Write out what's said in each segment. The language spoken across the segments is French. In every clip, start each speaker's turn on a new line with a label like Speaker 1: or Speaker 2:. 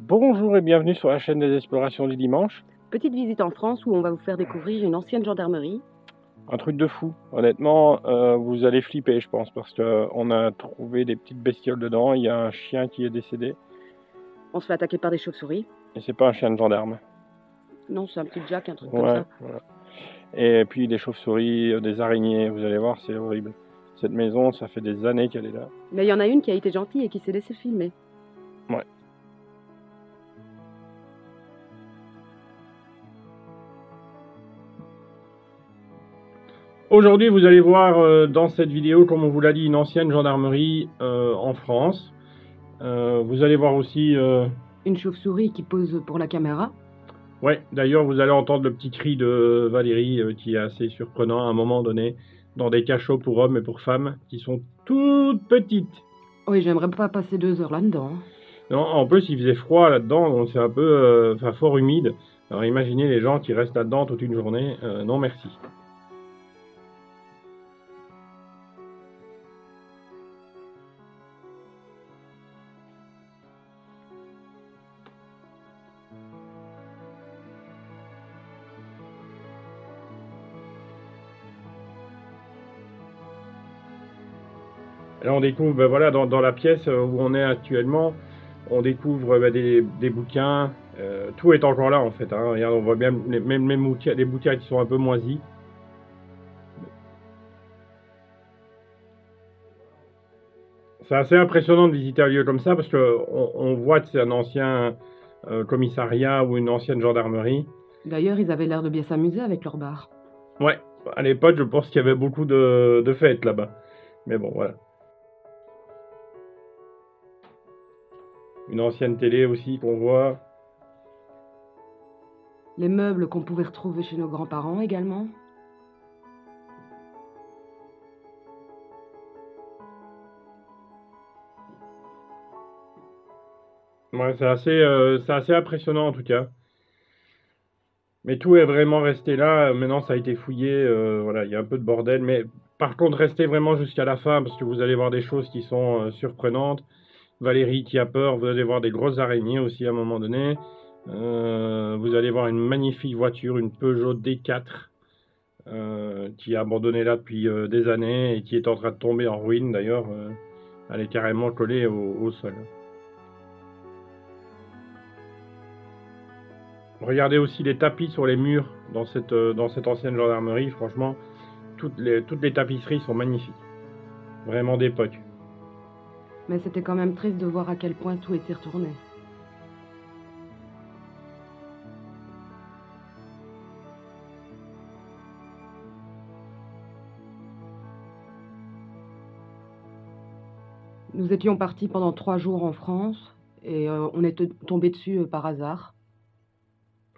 Speaker 1: Bonjour et bienvenue sur la chaîne des explorations du dimanche.
Speaker 2: Petite visite en France où on va vous faire découvrir une ancienne gendarmerie.
Speaker 1: Un truc de fou. Honnêtement, vous allez flipper, je pense, parce qu'on a trouvé des petites bestioles dedans. Il y a un chien qui est décédé.
Speaker 2: On se fait attaquer par des chauves-souris.
Speaker 1: Et c'est pas un chien de gendarme.
Speaker 2: Non, c'est un petit Jack, un truc comme
Speaker 1: Ouais,
Speaker 2: ça.
Speaker 1: voilà. Et puis des chauves-souris, des araignées, vous allez voir, c'est horrible. Cette maison, ça fait des années qu'elle est là.
Speaker 2: Mais il y en a une qui a été gentille et qui s'est laissée filmer.
Speaker 1: Ouais. Aujourd'hui, vous allez voir dans cette vidéo, comme on vous l'a dit, une ancienne gendarmerie en France. Vous allez voir aussi...
Speaker 2: Une chauve-souris qui pose pour la caméra.
Speaker 1: Ouais, d'ailleurs, vous allez entendre le petit cri de Valérie qui est assez surprenant à un moment donné, dans des cachots pour hommes et pour femmes qui sont toutes petites.
Speaker 2: Oui, j'aimerais pas passer 2 heures là-dedans.
Speaker 1: Non, en plus, il faisait froid là-dedans, donc c'est un peu fort humide. Alors imaginez les gens qui restent là-dedans toute une journée. Non, merci. Là, on découvre, ben voilà, dans la pièce où on est actuellement, on découvre des bouquins. Tout est encore là, en fait. Hein. Regarde, on voit bien même les bouquins qui sont un peu moisis. C'est assez impressionnant de visiter un lieu comme ça parce qu'on voit que c'est un ancien commissariat ou une ancienne gendarmerie.
Speaker 2: D'ailleurs, ils avaient l'air de bien s'amuser avec leur bar.
Speaker 1: Ouais, à l'époque, je pense qu'il y avait beaucoup de fêtes là-bas. Mais bon, voilà. Une ancienne télé aussi qu'on voit.
Speaker 2: Les meubles qu'on pouvait retrouver chez nos grands-parents également.
Speaker 1: Ouais, c'est assez impressionnant en tout cas. Mais tout est vraiment resté là. Maintenant, ça a été fouillé. Voilà, il y a un peu de bordel. Mais par contre, restez vraiment jusqu'à la fin parce que vous allez voir des choses qui sont surprenantes. Valérie qui a peur. Vous allez voir des grosses araignées aussi à un moment donné. Vous allez voir une magnifique voiture, une Peugeot D4, qui est abandonnée là depuis des années et qui est en train de tomber en ruine d'ailleurs. Elle est carrément collée au sol. Regardez aussi les tapis sur les murs dans cette ancienne gendarmerie. Franchement, toutes les tapisseries sont magnifiques. Vraiment d'époque.
Speaker 2: Mais c'était quand même triste de voir à quel point tout était retourné. Nous étions partis pendant 3 jours en France et on est tombé dessus par hasard.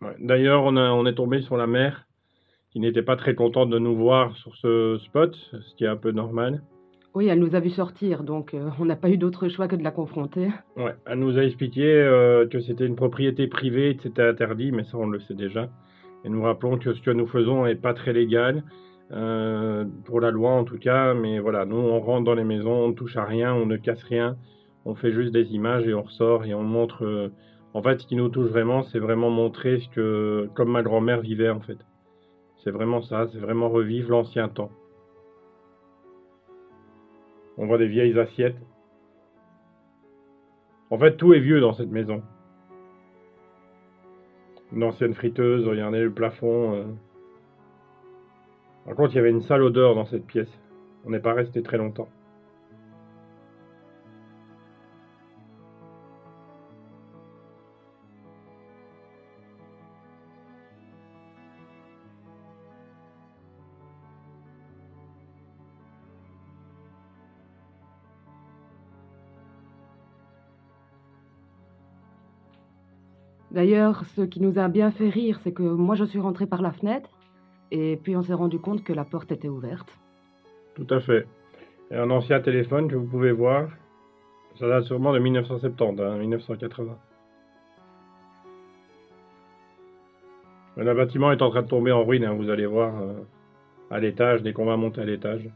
Speaker 1: Ouais. D'ailleurs, on est tombé sur la mère qui n'était pas très contente de nous voir sur ce spot, ce qui est un peu normal.
Speaker 2: Oui, elle nous a vus sortir, donc on n'a pas eu d'autre choix que de la confronter.
Speaker 1: Ouais, elle nous a expliqué que c'était une propriété privée et que c'était interdit, mais ça on le sait déjà. Et nous rappelons que ce que nous faisons n'est pas très légal, pour la loi en tout cas, mais voilà, nous on rentre dans les maisons, on ne touche à rien, on ne casse rien, on fait juste des images et on ressort et on montre... en fait, ce qui nous touche vraiment, c'est vraiment montrer ce que, comme ma grand-mère vivait en fait. C'est vraiment ça, c'est vraiment revivre l'ancien temps. On voit des vieilles assiettes. En fait, tout est vieux dans cette maison. Une ancienne friteuse, regardez le plafond. Par contre, il y avait une sale odeur dans cette pièce. On n'est pas resté très longtemps.
Speaker 2: D'ailleurs, ce qui nous a bien fait rire, c'est que moi je suis rentrée par la fenêtre et puis on s'est rendu compte que la porte était ouverte.
Speaker 1: Tout à fait. Et un ancien téléphone que vous pouvez voir. Ça date sûrement de 1970, hein, 1980. Le bâtiment est en train de tomber en ruine, hein, vous allez voir à l'étage, dès qu'on va monter à l'étage.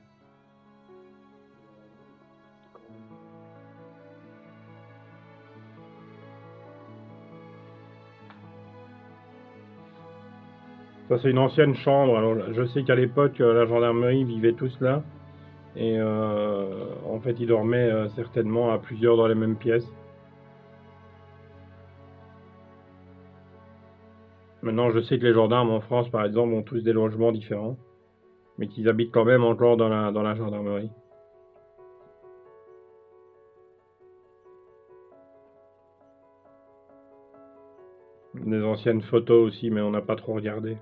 Speaker 1: Ça, c'est une ancienne chambre. Alors, je sais qu'à l'époque, la gendarmerie vivait tous là. Et en fait, ils dormaient certainement à plusieurs dans les mêmes pièces. Maintenant, je sais que les gendarmes en France, par exemple, ont tous des logements différents, mais qu'ils habitent quand même encore dans la gendarmerie. Des anciennes photos aussi, mais on n'a pas trop regardé.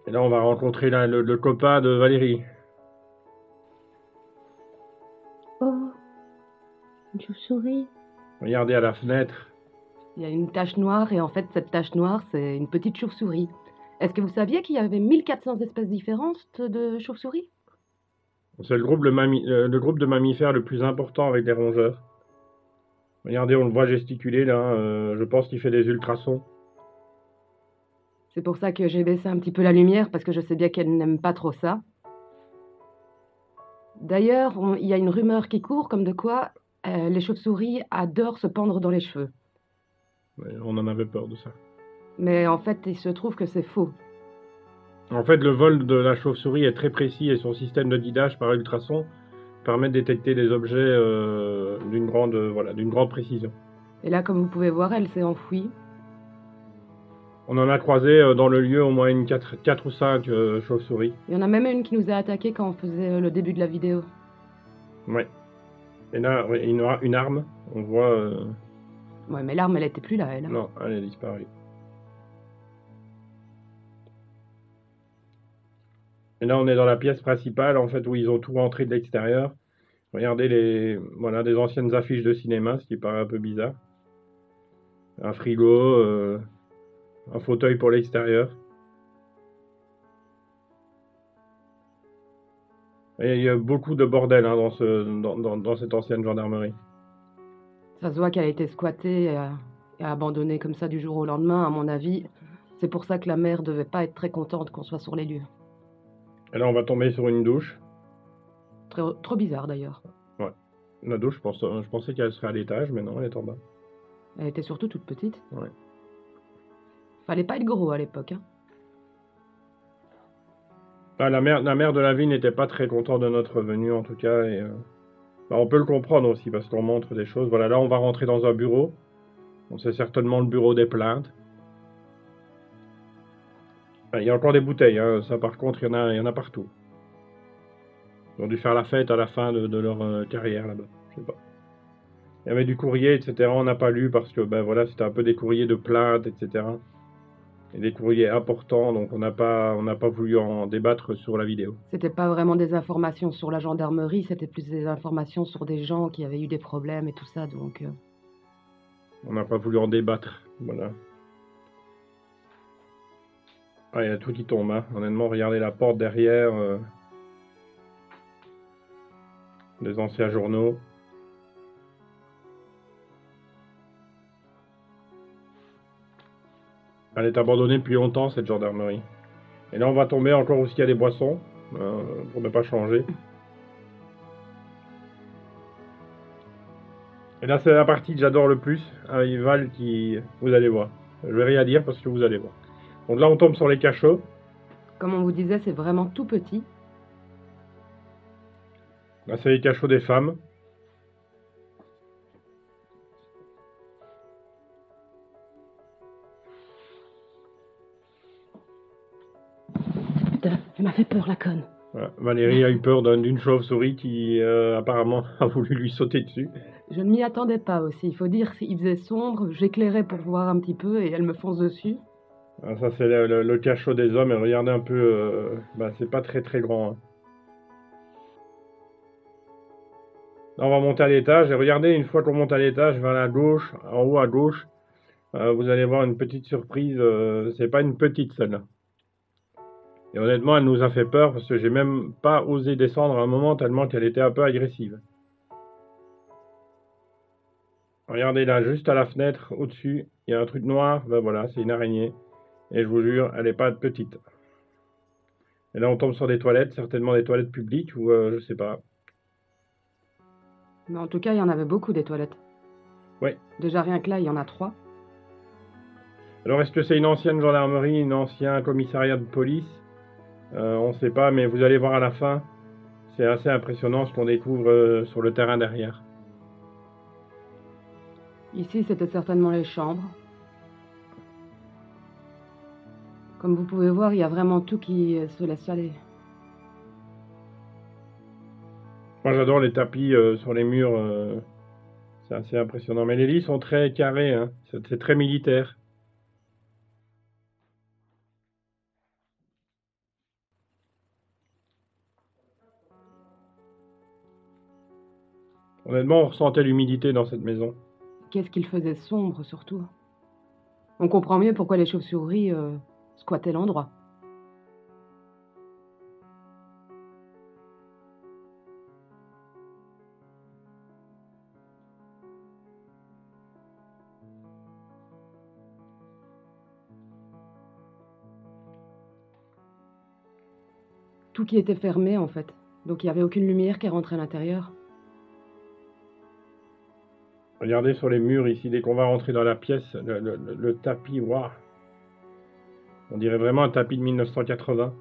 Speaker 1: Et là, on va rencontrer le copain de Valérie.
Speaker 3: Oh, une chauve-souris.
Speaker 1: Regardez à la fenêtre.
Speaker 2: Il y a une tache noire et en fait, cette tache noire, c'est une petite chauve-souris. Est-ce que vous saviez qu'il y avait 1400 espèces différentes de chauves-souris?
Speaker 1: C'est le groupe de mammifères le plus important avec les rongeurs. Regardez, on le voit gesticuler là. Je pense qu'il fait des ultrasons.
Speaker 2: C'est pour ça que j'ai baissé un petit peu la lumière, parce que je sais bien qu'elle n'aime pas trop ça. D'ailleurs, il y a une rumeur qui court comme de quoi les chauves-souris adorent se pendre dans les cheveux.
Speaker 1: On en avait peur de ça.
Speaker 2: Mais en fait, il se trouve que c'est faux.
Speaker 1: En fait, le vol de la chauve-souris est très précis et son système de guidage par ultrasons permet de détecter des objets d'une grande précision.
Speaker 2: Et là, comme vous pouvez voir, elle s'est enfouie.
Speaker 1: On en a croisé dans le lieu au moins 4 ou 5 chauves-souris.
Speaker 2: Il y en a même une qui nous a attaqués quand on faisait le début de la vidéo.
Speaker 1: Ouais. Et là, ouais, une arme, on voit...
Speaker 2: Ouais, mais l'arme, elle était plus là, elle.
Speaker 1: Non, elle est disparue. Et là, on est dans la pièce principale, en fait, où ils ont tout rentré de l'extérieur. Regardez des anciennes affiches de cinéma, ce qui paraît un peu bizarre. Un frigo, un fauteuil pour l'extérieur. Et il y a beaucoup de bordel hein, dans cette ancienne gendarmerie.
Speaker 2: Ça se voit qu'elle a été squattée et abandonnée comme ça du jour au lendemain, à mon avis. C'est pour ça que la mère devait pas être très contente qu'on soit sur les lieux.
Speaker 1: Et là, on va tomber sur une douche.
Speaker 2: Trop bizarre, d'ailleurs.
Speaker 1: Ouais. La douche, je pensais qu'elle serait à l'étage, mais non, elle est en bas.
Speaker 2: Elle était surtout toute petite.
Speaker 1: Ouais.
Speaker 2: Fallait pas être gros à l'époque, hein.
Speaker 1: Ah, la mère de la ville n'était pas très contente de notre venue, en tout cas. Et, on peut le comprendre aussi, parce qu'on montre des choses. Voilà, là, on va rentrer dans un bureau. Donc, c'est certainement le bureau des plaintes. Il y a encore des bouteilles, hein. Ça, par contre, il y en a partout. Ils ont dû faire la fête à la fin de leur carrière, là-bas. Je sais pas. Il y avait du courrier, etc. On n'a pas lu, parce que, ben voilà, c'était un peu des courriers de plaintes, etc. Et des courriers importants, donc on n'a pas voulu en débattre sur la vidéo.
Speaker 2: C'était pas vraiment des informations sur la gendarmerie, c'était plus des informations sur des gens qui avaient eu des problèmes et tout ça, donc...
Speaker 1: On n'a pas voulu en débattre, voilà. Ah, il y a tout qui tombe, hein. Honnêtement, regardez la porte derrière. Des anciens journaux. Elle est abandonnée depuis longtemps, cette gendarmerie. Et là, on va tomber encore où il y a des boissons, pour ne pas changer. Et là, c'est la partie que j'adore le plus, avec Val qui... Vous allez voir. Je vais rien dire parce que vous allez voir. Donc là, on tombe sur les cachots.
Speaker 2: Comme on vous disait, c'est vraiment tout petit.
Speaker 1: Là, c'est les cachots des femmes.
Speaker 2: Putain, elle m'a fait peur, la conne.
Speaker 1: Voilà. Valérie a eu peur d'une chauve-souris qui, apparemment, a voulu lui sauter dessus.
Speaker 2: Je ne m'y attendais pas aussi. Il faut dire qu'il faisait sombre, j'éclairais pour voir un petit peu et elle me fonce dessus.
Speaker 1: Ah, ça, c'est le cachot des hommes. Et regardez un peu... c'est pas très très grand. Hein. Là, on va monter à l'étage. Et regardez, une fois qu'on monte à l'étage, vers la gauche, en haut à gauche, vous allez voir une petite surprise. C'est pas une petite, celle-là. Et honnêtement, elle nous a fait peur parce que j'ai même pas osé descendre à un moment tellement qu'elle était un peu agressive. Regardez là, juste à la fenêtre, au-dessus, il y a un truc noir. Ben voilà, c'est une araignée. Et je vous jure, elle n'est pas petite. Et là, on tombe sur des toilettes, certainement des toilettes publiques ou je sais pas.
Speaker 2: Mais en tout cas, il y en avait beaucoup des toilettes.
Speaker 1: Ouais.
Speaker 2: Déjà rien que là, il y en a 3.
Speaker 1: Alors, est-ce que c'est une ancienne gendarmerie, un ancien commissariat de police? On ne sait pas, mais vous allez voir à la fin. C'est assez impressionnant ce qu'on découvre sur le terrain derrière.
Speaker 2: Ici, c'était certainement les chambres. Comme vous pouvez voir, il y a vraiment tout qui se laisse aller.
Speaker 1: Moi, j'adore les tapis sur les murs. C'est assez impressionnant. Mais les lits sont très carrés, hein. C'est très militaire. Honnêtement, on ressentait l'humidité dans cette maison.
Speaker 2: Qu'est-ce qu'il faisait sombre, surtout. On comprend mieux pourquoi les chauves-souris squattaient l'endroit. Tout qui était fermé, en fait. Donc il n'y avait aucune lumière qui rentrait à l'intérieur.
Speaker 1: Regardez sur les murs ici, dès qu'on va rentrer dans la pièce, le tapis, waouh! On dirait vraiment un tapis de 1980.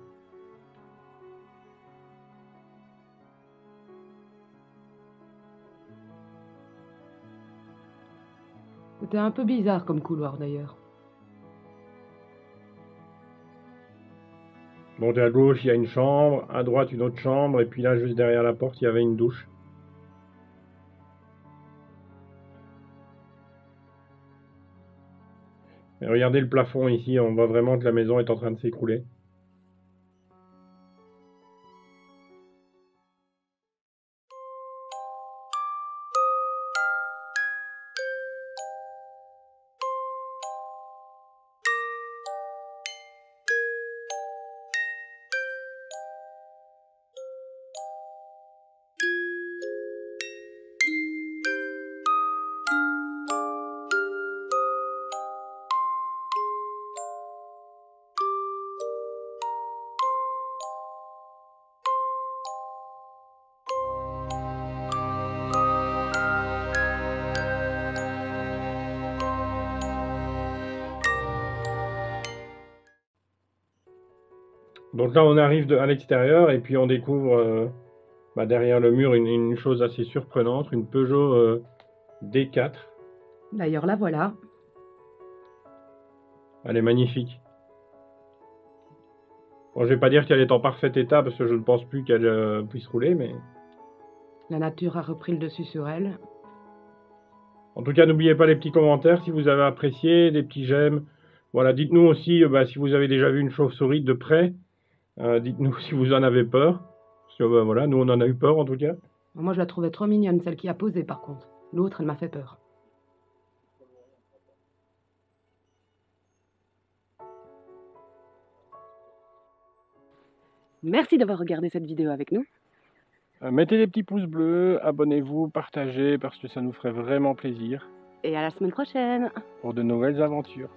Speaker 2: C'était un peu bizarre comme couloir, d'ailleurs.
Speaker 1: Donc à gauche, il y a une chambre, à droite, une autre chambre, et puis là, juste derrière la porte, il y avait une douche. Et regardez le plafond ici, on voit vraiment que la maison est en train de s'écrouler. Donc là, on arrive à l'extérieur et puis on découvre derrière le mur une chose assez surprenante, une Peugeot D4.
Speaker 2: D'ailleurs, la voilà.
Speaker 1: Elle est magnifique. Bon, je vais pas dire qu'elle est en parfait état parce que je ne pense plus qu'elle puisse rouler, mais...
Speaker 2: La nature a repris le dessus sur elle.
Speaker 1: En tout cas, n'oubliez pas les petits commentaires si vous avez apprécié, des petits j'aime. Voilà, dites-nous aussi si vous avez déjà vu une chauve-souris de près. Dites-nous si vous en avez peur. Parce que voilà, nous on en a eu peur en tout cas.
Speaker 2: Moi, je la trouvais trop mignonne, celle qui a posé, par contre. L'autre, elle m'a fait peur. Merci d'avoir regardé cette vidéo avec nous.
Speaker 1: Mettez des petits pouces bleus, abonnez-vous, partagez parce que ça nous ferait vraiment plaisir
Speaker 2: Et à la semaine prochaine.
Speaker 1: pour de nouvelles aventures.